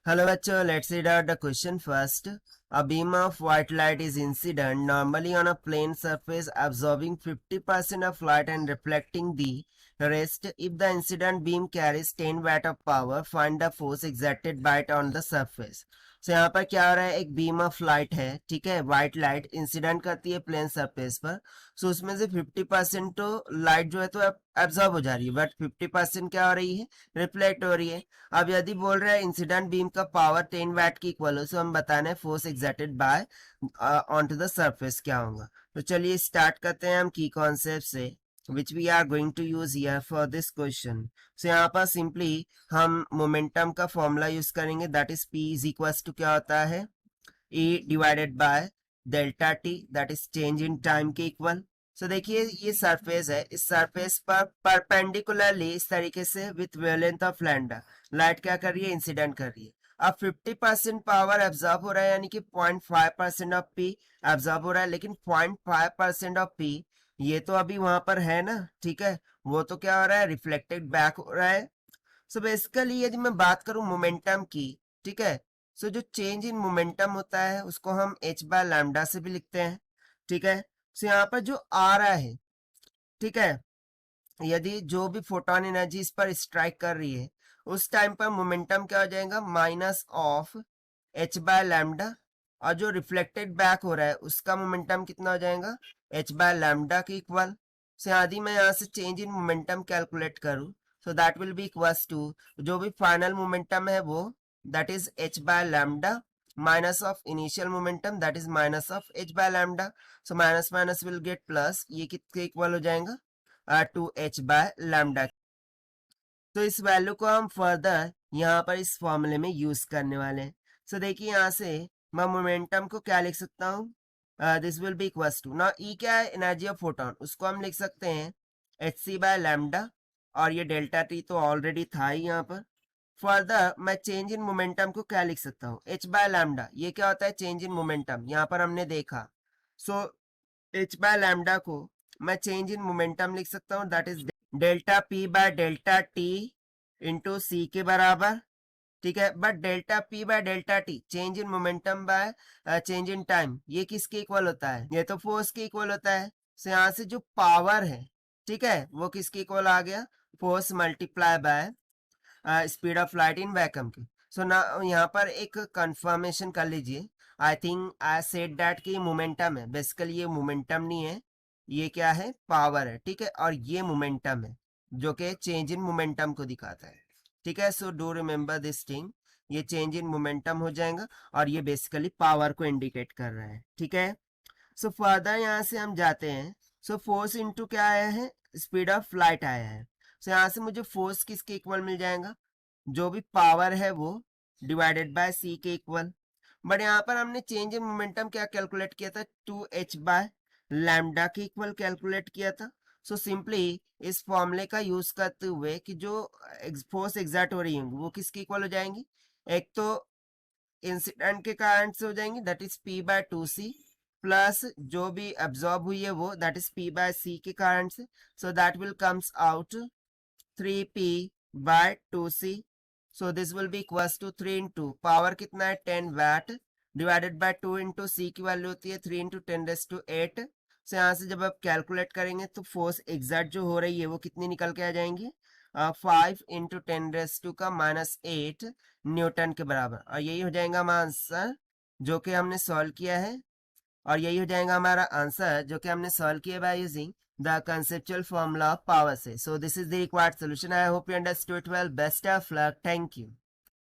Hello bachcho, let's read out the question first. A beam of white light is incident normally on a plane surface absorbing 50% of light and reflecting the rest. If the incident beam carries 10 watt of power, find the force exerted by it on the surface. So यहाँ पर क्या हो रहा है, एक beam of light है, ठीक है, व्हाइट लाइट इंसिडेंट करती है प्लेन सरफेस पर. सो उसमें से 50% तो लाइट जो है तो एब्जॉर्ब हो जा रही है, बट 50% क्या हो रही है, रिफ्लेक्ट हो रही है. अब यदि बोल रहे हैं इंसिडेंट बीम का पावर 10 वाट की इक्वल हो, सो हम बताना है force exerted by on to the surface क्या होगा. तो चलिए स्टार्ट करते हैं हम की कॉन्सेप्ट से which we are going to use here for this question. So यहाँ पर सिंपली हम मोमेंटम का फॉर्मूला यूज करेंगे, that is P is equals to क्या होता है, E divided by delta t, that is change in time के equal. So देखिए ये सरफेस है, इस सरफेस पर परपेंडिकुलरली इस तरीके से with wavelength of lambda light क्या कर रही है, इंसिडेंट कर रही है. अब 50% पावर एब्जॉर्ब हो रहा है, यानी कि 0.5% ऑफ पी एब्जॉर्ब हो रहा है, लेकिन 0.5% ऑफ पी ये तो अभी वहां पर है ना, ठीक है, वो तो क्या हो रहा है, रिफ्लेक्टेड बैक हो रहा है. सो बेसिकली यदि मैं बात करूं मोमेंटम की, ठीक है, सो जो चेंज इन मोमेंटम होता है उसको हम h बाय लैम्डा से भी लिखते हैं, ठीक है. सो यहाँ पर जो आ रहा है, ठीक है, यदि जो भी फोटोन एनर्जी इस पर स्ट्राइक कर रही है उस टाइम पर मोमेंटम क्या हो जाएगा, minus of h by lambda, और जो रिफ्लेक्टेड बैक हो रहा है उसका मोमेंटम कितना हो जाएगा, h बाय लैम्डा के इक्वल. सो यदि मैं यहाँ से चेंज इन मोमेंटम कैलकुलेट करूँ, so that will be equals to जो भी फाइनल मोमेंटम है वो that is h by lambda minus of initial momentum that is minus of h by lambda. So minus minus will get plus, ये कितने equal हो जाएगा, to h by lambda. तो इस वैल्यू को हम फर्दर यहाँ पर इस फॉर्मूले में यूज करने वाले हैं. सो देखिए यहाँ से मैं मोमेंटम को क्या लिख सकता हूँ, this will be equals to, ना ई क्या है, एनर्जी ऑफ फोटोन, उसको हम लिख सकते हैं एच सी बाय लैम्डा, और ये डेल्टा टी तो ऑलरेडी था ही यहाँ पर. फर्दर मैं चेंज इन मोमेंटम को क्या लिख सकता हूँ, एच बाय लैम्डा, ये क्या होता है, चेंज इन मोमेंटम, यहाँ पर हमने देखा. सो एच बाय लैम्डा को मैं चेंज इन मोमेंटम लिख सकता हूँ, that is delta P by delta T into C के बराबर, ठीक है. But delta P by delta T change in momentum by change in time, ये किसके इक्वल होता है, ये तो फोर्स के इक्वल होता है. सो यहाँ से जो पावर है, ठीक है, वो किसके इक्वल आ गया, force multiply by speed of light in vacuum की. सो ना यहाँ पर एक कंफर्मेशन कर लीजिए, I think I said that कि मोमेंटम है, बेसिकली ये मोमेंटम नहीं है, ये क्या है, पावर है, ठीक है, और ये मोमेंटम है जो कि चेंज इन मोमेंटम को दिखाता है, ठीक है. So do remember this thing, ये चेंज इन मोमेंटम हो जाएगा और ये बेसिकली पावर को इंडिकेट कर रहा है, ठीक है. सो फर्दर यहाँ से हम जाते हैं. सो फोर्स इनटू क्या आया है, स्पीड ऑफ लाइट आया है. सो यहाँ से मुझे फोर्स किसके इक्वल मिल जाएगा, जो भी पावर है वो डिवाइडेड बाय सी के इक्वल. बट यहाँ पर हमने चेंज इन मोमेंटम क्या कैलकुलेट किया था, 2h बाय लैम्डा के इक्वल कैलकुलेट किया था. सो सिंपली इस फॉर्मूले का यूज करते हुए कि जो फोर्स एग्जर्ट हो रही है वो किसके इक्वल हो जाएंगी, एक तो इंसिडेंट के कारण से हो जाएंगी, that is p by 2c, plus जो भी एब्जॉर्ब हुई है वो that is p by c के कारण से. So that will comes out 3p by 2c. So this will be equals to 3 into power कितना है, 10 watt, divided by 2 into c की वैल्यू होती है 3 इंटू 10⁸. सो यहाँ से जब आप कैलकुलेट करेंगे तो फोर्स एग्जैक्ट जो हो रही है वो कितनी निकल के आ जाएंगी, 5 इंटू 10⁻² का -8 न्यूटन के बराबर. और यही हो जाएगा हमारा आंसर जो कि हमने सॉल्व किया है, और यही हो जाएगा हमारा आंसर जो कि हमने सॉल्व किया by using the conceptual formula of power से. So this is the required solution. I hope you understood well. Best of luck. Thank you.